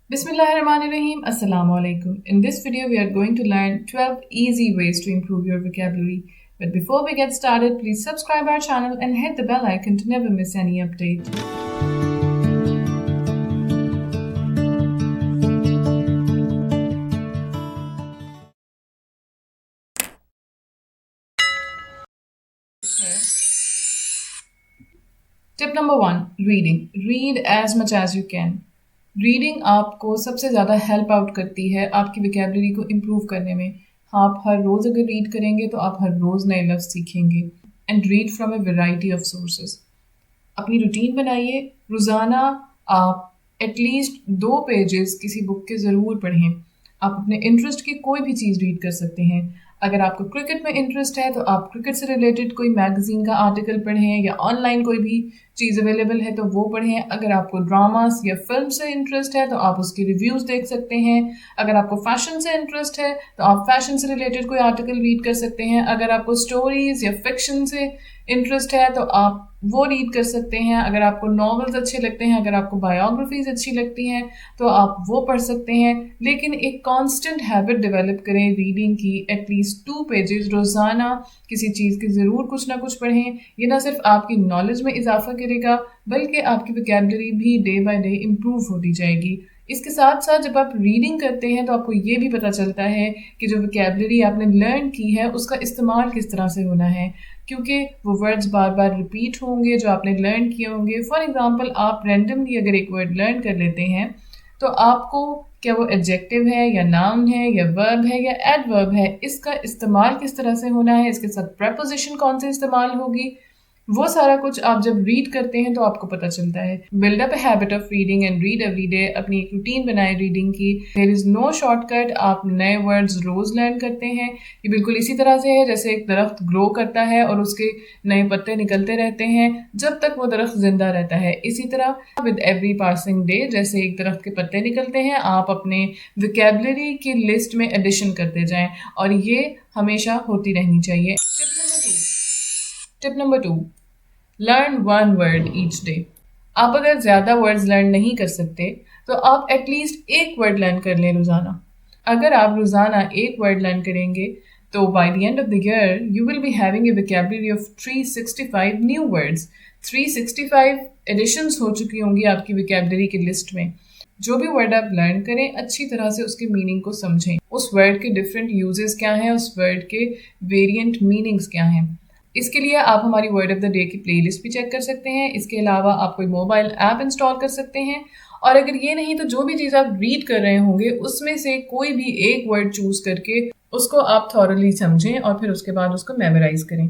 Bismillahirrahmanirrahim. Assalamu alaikum. In this video, we are going to learn 12 easy ways to improve your vocabulary. But before we get started, please subscribe our channel and hit the bell icon to never miss any update. Tip number 1, reading. Read as much as you can. Reading आपको सबसे ज़्यादा help out करती है आपकी vocabulary को improve करने में। आप हर रोज़ अगर रीड करेंगे तो आप हर रोज़ नए लफ्ज़ सीखेंगे। And read from A variety of sources. अपनी रूटीन बनाइए, रोज़ाना आप एटलीस्ट 2 पेजेस किसी बुक के ज़रूर पढ़ें। आप अपने इंटरेस्ट की कोई भी चीज़ रीड कर सकते हैं। अगर आपको क्रिकेट में इंटरेस्ट है तो आप क्रिकेट से रिलेटेड कोई मैगज़ीन का आर्टिकल पढ़ें या ऑनलाइन कोई भी चीज़ अवेलेबल है तो वो पढ़ें। अगर आपको ड्रामास या फिल्म से इंटरेस्ट है तो आप उसके रिव्यूज़ देख सकते हैं। अगर आपको फ़ैशन से इंटरेस्ट है तो आप फ़ैशन से रिलेटेड कोई आर्टिकल रीड कर सकते हैं। अगर आपको स्टोरीज़ या फ़िक्शन से इंटरेस्ट है तो आप वो रीड कर सकते हैं। अगर आपको नॉवेल्स अच्छे लगते हैं, अगर आपको बायोग्राफीज़ अच्छी लगती हैं तो आप वो पढ़ सकते हैं। लेकिन एक कांस्टेंट हैबिट डेवलप करें रीडिंग की। एटलीस्ट 2 पेजेस रोज़ाना किसी चीज़ के ज़रूर कुछ ना कुछ पढ़ें। ये ना सिर्फ आपकी नॉलेज में इजाफा करेगा बल्कि आपकी वोकैबुलरी भी डे बाय डे इम्प्रूव होती जाएगी। इसके साथ साथ जब आप रीडिंग करते हैं तो आपको ये भी पता चलता है कि जो वोकैबुलरी आपने लर्न की है उसका इस्तेमाल किस तरह से होना है, क्योंकि वो वर्ड्स बार बार रिपीट होंगे जो आपने लर्न किए होंगे। फॉर एग्ज़ाम्पल, आप रैंडमली अगर एक वर्ड लर्न कर लेते हैं तो आपको क्या वो एडजेक्टिव है या नाउन है या वर्ब है या एडवर्ब है, इसका इस्तेमाल किस तरह से होना है, इसके साथ प्रेपोजिशन कौन से इस्तेमाल होगी, वो सारा कुछ आप जब रीड करते हैं तो आपको पता चलता है। Build up a habit of reading and read every day. अपनी एक रूटीन बनाए रीडिंग की। There is no shortcut. आप नए वर्ड्स रोज़ लर्न करते हैं। ये बिल्कुल इसी तरह से है जैसे एक दरख्त ग्रो करता है और उसके नए पत्ते निकलते रहते हैं जब तक वो दरख्त जिंदा रहता है। इसी तरह विद एवरी पासिंग डे, जैसे एक दरख्त के पत्ते निकलते हैं, आप अपने वोकैबुलरी की लिस्ट में एडिशन करते जाएं और ये हमेशा होती रहनी चाहिए। Tip number 2, learn 1 word each day. आप अगर ज़्यादा वर्ड्स लर्न नहीं कर सकते तो आप एटलीस्ट 1 वर्ड लर्न कर लें रोज़ाना। अगर आप रोज़ाना 1 वर्ड लर्न करेंगे तो by the end of the year you will be having a vocabulary of 365 new words. 365 additions हो चुकी होंगी आपकी वोकैबुलरी की लिस्ट में। जो भी वर्ड आप लर्न करें अच्छी तरह से उसके मीनिंग को समझें। उस वर्ड के डिफरेंट यूजेस क्या हैं, उस वर्ड के वेरिएंट मीनिंग्स क्या हैं। इसके लिए आप हमारी वर्ड ऑफ द डे की प्लेलिस्ट भी चेक कर सकते हैं। इसके अलावा आप कोई मोबाइल ऐप इंस्टॉल कर सकते हैं। और अगर ये नहीं तो जो भी चीज़ आप रीड कर रहे होंगे उसमें से कोई भी एक वर्ड चूज करके उसको आप थॉरली समझें और फिर उसके बाद उसको मेमोराइज करें।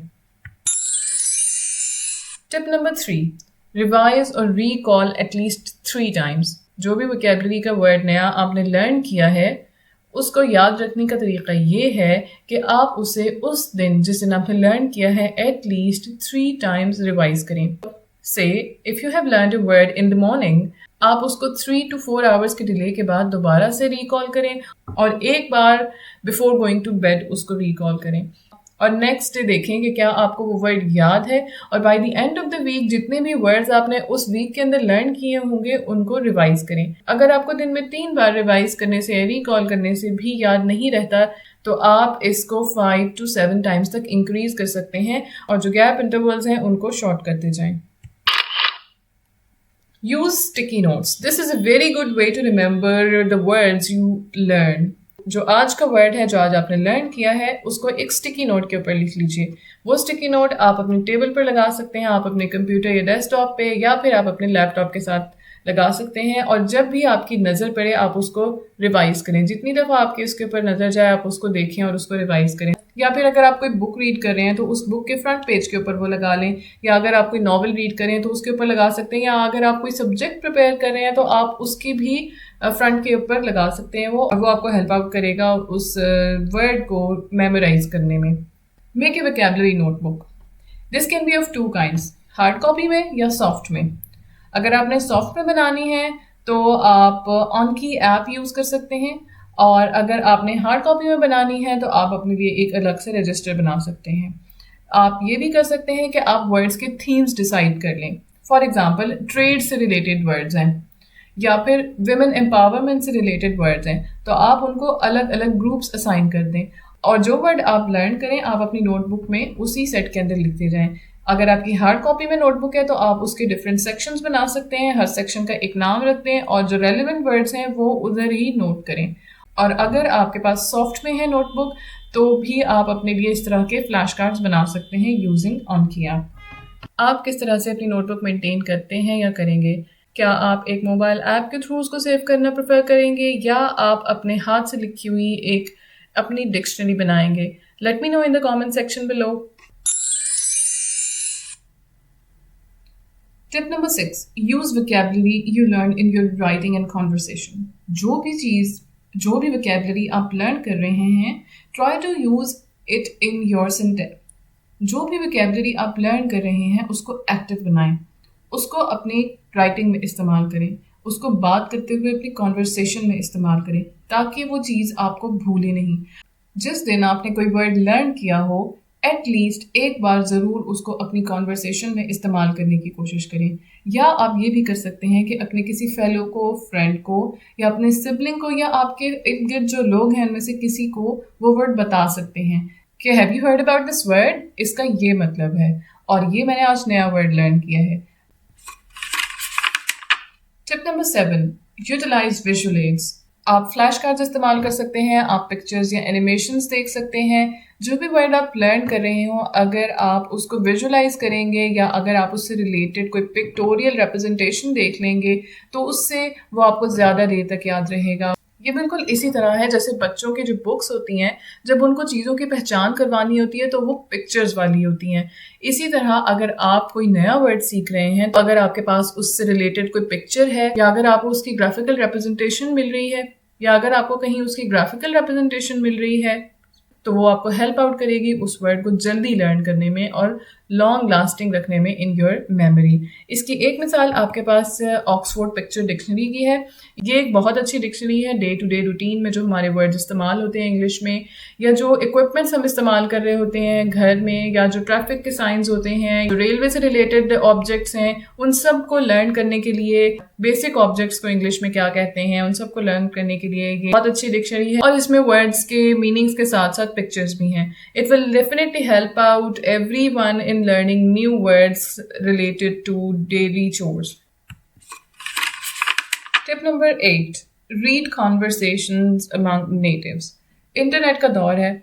टिप नंबर 3, रिवाइज और रिकॉल एटलीस्ट 3 टाइम्स। जो भी वोकैबुलरी का वर्ड नया आपने लर्न किया है उसको याद रखने का तरीका ये है कि आप उसे उस दिन जिस दिन आपने लर्न किया है एटलीस्ट 3 टाइम्स रिवाइज करें। से if you have learn a word in the morning, आप उसको 3 to 4 आवर्स के डिले के बाद दोबारा से रिकॉल करें और एक बार बिफोर गोइंग टू बेड उसको रिकॉल करें और नेक्स्ट डे देखें कि क्या आपको वो वर्ड याद है। और by the end of the week जितने भी वर्ड्स आपने उस वीक के अंदर लर्न किए होंगे उनको रिवाइज करें। अगर आपको दिन में 3 बार रिवाइज करने से, रिकॉल करने से भी याद नहीं रहता तो आप इसको 5 to 7 टाइम्स तक इंक्रीज कर सकते हैं और जो गैप इंटरवल्स हैं उनको शॉर्ट करते जाएं। Use sticky notes. This is a very good way to remember the words you learn. जो आज का वर्ड है, जो आज आपने लर्न किया है, उसको एक स्टिकी नोट के ऊपर लिख लीजिए। वो स्टिकी नोट आप अपने टेबल पर लगा सकते हैं, आप अपने कंप्यूटर या डेस्कटॉप पे या फिर आप अपने लैपटॉप के साथ लगा सकते हैं और जब भी आपकी नज़र पड़े आप उसको रिवाइज करें। जितनी दफ़ा आपकी उसके ऊपर नज़र जाए आप उसको देखें और उसको रिवाइज करें। या फिर अगर आप कोई बुक रीड कर रहे हैं तो उस बुक के फ्रंट पेज के ऊपर वो लगा लें, या अगर आप कोई नॉवल रीड करें तो उसके ऊपर लगा सकते हैं, या अगर आप कोई सब्जेक्ट प्रिपेयर कर रहे हैं तो आप उसकी भी फ्रंट के ऊपर लगा सकते हैं। वो आपको हेल्प आउट करेगा उस वर्ड को मेमोराइज करने में। Make a vocabulary notebook. This can be of 2 kinds, hard copy में या सॉफ्ट में। अगर आपने सॉफ्ट में बनानी है तो आप ऑन की ऐप यूज़ कर सकते हैं और अगर आपने हार्ड कॉपी में बनानी है तो आप अपने लिए एक अलग से रजिस्टर बना सकते हैं। आप ये भी कर सकते हैं कि आप वर्ड्स के थीम्स डिसाइड कर लें। फॉर एग्जांपल, ट्रेड से रिलेटेड वर्ड्स हैं या फिर विमेन एम्पावरमेंट से रिलेटेड वर्ड्स हैं तो आप उनको अलग अलग ग्रुप्स असाइन कर दें और जो वर्ड आप लर्न करें आप अपनी नोटबुक में उसी सेट के अंदर लिखते जाएं। अगर आपकी हार्ड कॉपी में नोटबुक है तो आप उसके डिफरेंट सेक्शंस बना सकते हैं, हर सेक्शन का एक नाम रख दें और जो रेलिवेंट वर्ड्स हैं वो उधर ही नोट करें। और अगर आपके पास सॉफ्ट में है नोटबुक तो भी आप अपने लिए इस तरह के फ्लैश कार्ड्स बना सकते हैं यूजिंग ऑनकी ऐप। आप किस तरह से अपनी नोटबुक मेंटेन करते हैं या करेंगे? क्या आप एक मोबाइल ऐप के थ्रू उसको सेव करना प्रेफर करेंगे या आप अपने हाथ से लिखी हुई एक अपनी डिक्शनरी बनाएंगे? Let me know in the comment section below. Tip number 6, use vocabulary you learn in your writing and conversation। जो भी vocabulary आप लर्न कर रहे हैं, try to use it in your sentence। जो भी vocabulary आप लर्न कर रहे हैं उसको एक्टिव बनाएं, उसको अपनी राइटिंग में इस्तेमाल करें, उसको बात करते हुए अपनी कॉन्वर्सेशन में इस्तेमाल करें ताकि वो चीज़ आपको भूले नहीं। जिस दिन आपने कोई वर्ड लर्न किया हो एटलीस्ट एक बार ज़रूर उसको अपनी कॉन्वर्सेशन में इस्तेमाल करने की कोशिश करें। या आप ये भी कर सकते हैं कि अपने किसी फेलो को, फ्रेंड को या अपने सिबलिंग को या आपके इर्द गिर्द जो लोग हैं उनमें से किसी को वो वर्ड बता सकते हैं कि have you heard about this word, इसका ये मतलब है और ये मैंने आज नया वर्ड लर्न किया है। Tip number 7, utilise visual aids. आप फ्लैश कार्ड्स इस्तेमाल कर सकते हैं, आप पिक्चर्स या एनिमेशंस देख सकते हैं। जो भी वर्ड आप लर्न कर रहे हो अगर आप उसको विजुअलाइज करेंगे या अगर आप उससे रिलेटेड कोई पिक्टोरियल रिप्रेजेंटेशन देख लेंगे तो उससे वो आपको ज़्यादा देर तक याद रहेगा। ये बिल्कुल इसी तरह है जैसे बच्चों की जो बुक्स होती हैं जब उनको चीज़ों की पहचान करवानी होती है तो वो पिक्चर्स वाली होती हैं। इसी तरह अगर आप कोई नया वर्ड सीख रहे हैं तो अगर आपके पास उससे रिलेटेड कोई पिक्चर है या अगर आपको उसकी ग्राफिकल रिप्रेजेंटेशन मिल रही है या अगर आपको कहीं उसकी ग्राफिकल रिप्रेजेंटेशन मिल रही है तो वो आपको हेल्प आउट करेगी उस वर्ड को जल्दी लर्न करने में और लॉन्ग लास्टिंग रखने में इन योर मेमोरी। इसकी एक मिसाल आपके पास ऑक्सफोर्ड पिक्चर डिक्शनरी की है। ये एक बहुत अच्छी डिक्शनरी है डे टू डे रूटीन में जो हमारे वर्ड्स इस्तेमाल होते हैं इंग्लिश में या जो इक्विपमेंट्स हम इस्तेमाल कर रहे होते हैं घर में या जो ट्रैफिक के साइंस होते हैं, जो रेलवे से रिलेटेड ऑब्जेक्ट्स हैं, उन सब को लर्न करने के लिए बेसिक ऑब्जेक्ट्स को इंग्लिश में क्या कहते हैं उन सबको लर्न करने के लिए ये बहुत अच्छी डिक्शनरी है और इसमें वर्ड्स के मीनिंग्स के साथ साथ पिक्चर्स भी हैं। It will definitely help out everyone in learning new words related to daily chores. Tip number 8, read conversations among natives। Internet का दौर है,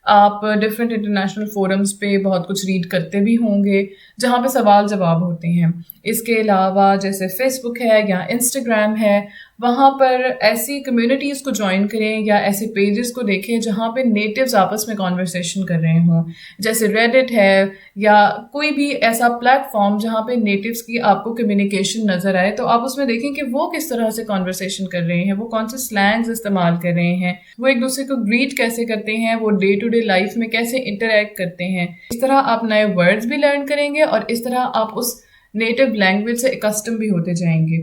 आप डिफरेंट इंटरनेशनल फोरम्स पे बहुत कुछ रीड करते भी होंगे जहाँ पे सवाल जवाब होते हैं। इसके अलावा जैसे फेसबुक है या इंस्टाग्राम है वहाँ पर ऐसी कम्युनिटीज़ को ज्वाइन करें या ऐसे पेजेस को देखें जहाँ पे नेटिव्स आपस में कॉन्वर्सेशन कर रहे हों, जैसे रेडिट है या कोई भी ऐसा प्लेटफॉर्म जहाँ पे नेटिव्स की आपको कम्युनिकेशन नज़र आए तो आप उसमें देखें कि वो किस तरह से कॉन्वर्सेशन कर रहे हैं, वो कौन से स्लैंग्स इस्तेमाल कर रहे हैं, वो एक दूसरे को ग्रीट कैसे करते हैं, वो डे टू डे लाइफ में कैसे इंटरेक्ट करते हैं। इस तरह आप नए वर्ड्स भी लर्न करेंगे और इस तरह आप उस नेटिव लैंग्वेज से अकस्टम भी होते जाएंगे।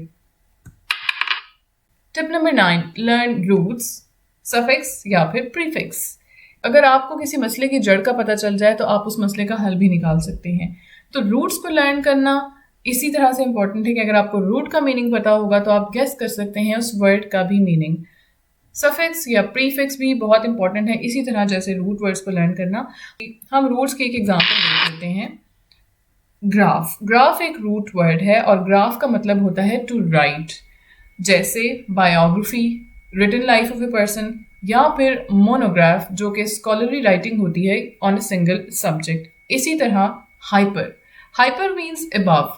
Tip number 9, learn roots, suffix या फिर प्रीफिक्स। अगर आपको किसी मसले की जड़ का पता चल जाए तो आप उस मसले का हल भी निकाल सकते हैं। तो रूट्स को लर्न करना इसी तरह से इम्पोर्टेंट है कि अगर आपको रूट का मीनिंग पता होगा तो आप गेस कर सकते हैं उस वर्ड का भी मीनिंग। सफिक्स या प्रीफिक्स भी बहुत इंपॉर्टेंट है इसी तरह जैसे रूट वर्ड्स को लर्न करना। हम रूट्स की एक एग्जांपल देख लेते हैं। ग्राफ एक रूट वर्ड है और ग्राफ का मतलब होता है टू राइट, जैसे biography, written life of a person या फिर मोनोग्राफ जो कि स्कॉलरली राइटिंग होती है ऑन ए सिंगल सब्जेक्ट। इसी तरह hyper means above,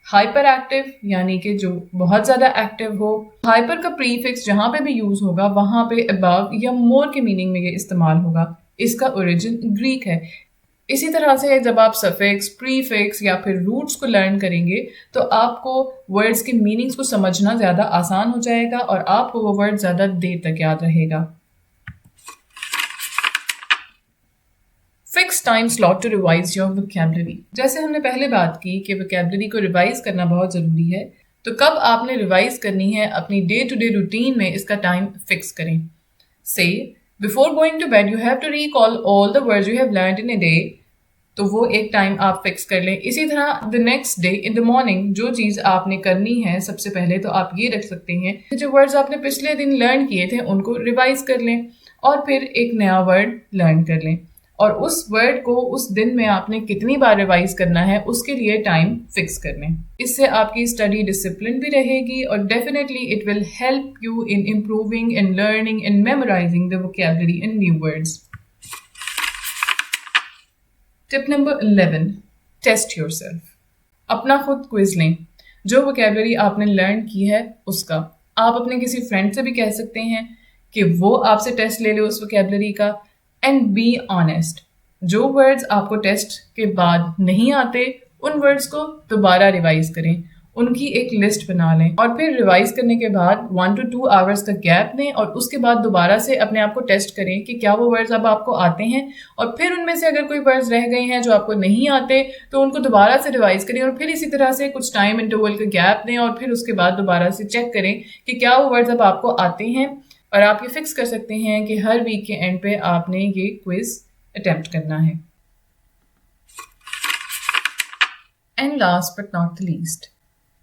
hyper active यानी कि जो बहुत ज़्यादा एक्टिव हो। हाइपर का प्रीफिक्स जहाँ पे भी यूज़ होगा वहाँ पे अबव या मोर के मीनिंग में ये इस्तेमाल होगा। इसका ओरिजिन ग्रीक है। इसी तरह से जब आप सफिक्स, प्रीफिक्स या फिर रूट्स को लर्न करेंगे तो आपको वर्ड्स के मीनिंग्स को समझना ज़्यादा आसान हो जाएगा और आपको वो वर्ड ज़्यादा देर तक याद रहेगा। Fix time slot to revise your vocabulary. जैसे हमने पहले बात की कि वोकैबुलरी को रिवाइज करना बहुत ज़रूरी है, तो कब आपने रिवाइज करनी है अपनी डे टू डे रूटीन में इसका टाइम फिक्स करें। से before going to bed you have to recall all the words you have learned in a day तो वो एक टाइम आप फिक्स कर लें। इसी तरह the next day in the morning जो चीज़ आपने करनी है सबसे पहले तो आप ये रख सकते हैं, जो वर्ड्स आपने पिछले दिन लर्न किए थे उनको रिवाइज कर लें और फिर एक नया वर्ड लर्न कर लें और उस वर्ड को उस दिन में आपने कितनी बार रिवाइज करना है उसके लिए टाइम फिक्स कर लें। इससे आपकी स्टडी डिसिप्लिन भी रहेगी और definitely it will help you in improving and learning and memorising the vocabulary in new words. Tip number 11, test yourself. अपना खुद क्विज लें। जो वोकैबुलरी आपने लर्न की है उसका आप अपने किसी फ्रेंड से भी कह सकते हैं कि वो आपसे टेस्ट ले ले उस वोकैबुलरी का। एंड बी ऑनेस्ट, जो वर्ड्स आपको टेस्ट के बाद नहीं आते उन वर्ड्स को दोबारा रिवाइज करें, उनकी एक लिस्ट बना लें और फिर रिवाइज करने के बाद 1 to 2 आवर्स का गैप दें और उसके बाद दोबारा से अपने आप को टेस्ट करें कि क्या वो वर्ड्स अब आपको आते हैं और फिर उनमें से अगर कोई वर्ड्स रह गए हैं जो आपको नहीं आते तो उनको दोबारा से रिवाइज करें और फिर इसी तरह से कुछ टाइम इंटरवल का गैप दें और फिर उसके बाद दोबारा से चेक करें कि क्या वो वर्ड्स अब आपको आते हैं। और आप ये फिक्स कर सकते हैं कि हर वीक के एंड पे आपने ये क्विज अटेम्प्ट करना है। And last but not the least,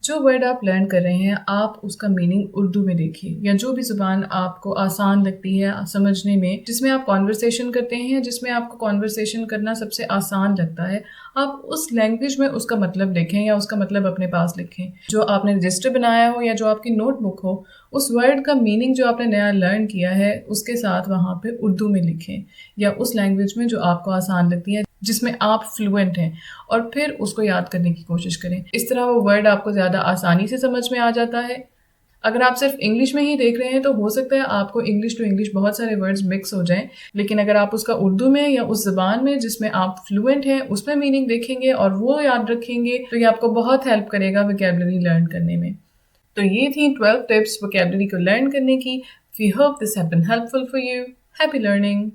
जो वर्ड आप लर्न कर रहे हैं आप उसका मीनिंग उर्दू में देखिए या जो भी ज़ुबान आपको आसान लगती है समझने में, जिसमें आप कॉन्वर्सेशन करते हैं, जिसमें आपको कॉन्वर्सेशन करना सबसे आसान लगता है, आप उस लैंग्वेज में उसका मतलब लिखें या उसका मतलब अपने पास लिखें। जो आपने रजिस्टर बनाया हो या जो आपकी नोटबुक हो, उस वर्ड का मीनिंग जो आपने नया लर्न किया है उसके साथ वहाँ पे उर्दू में लिखें या उस लैंग्वेज में जो आपको आसान लगती है, जिसमें आप फ्लुएंट हैं, और फिर उसको याद करने की कोशिश करें। इस तरह वो वर्ड आपको ज़्यादा आसानी से समझ में आ जाता है। अगर आप सिर्फ इंग्लिश में ही देख रहे हैं तो हो सकता है आपको इंग्लिश टू इंग्लिश बहुत सारे वर्ड्स मिक्स हो जाएं, लेकिन अगर आप उसका उर्दू में या उस ज़बान में जिसमें आप फ्लुएंट हैं उसमें मीनिंग देखेंगे और वो याद रखेंगे तो ये आपको बहुत हेल्प करेगा वोकैबुलरी लर्न करने में। तो ये थी 12 टिप्स वोकैबुलरी को लर्न करने की। We hope this have been helpful for you. Happy learning.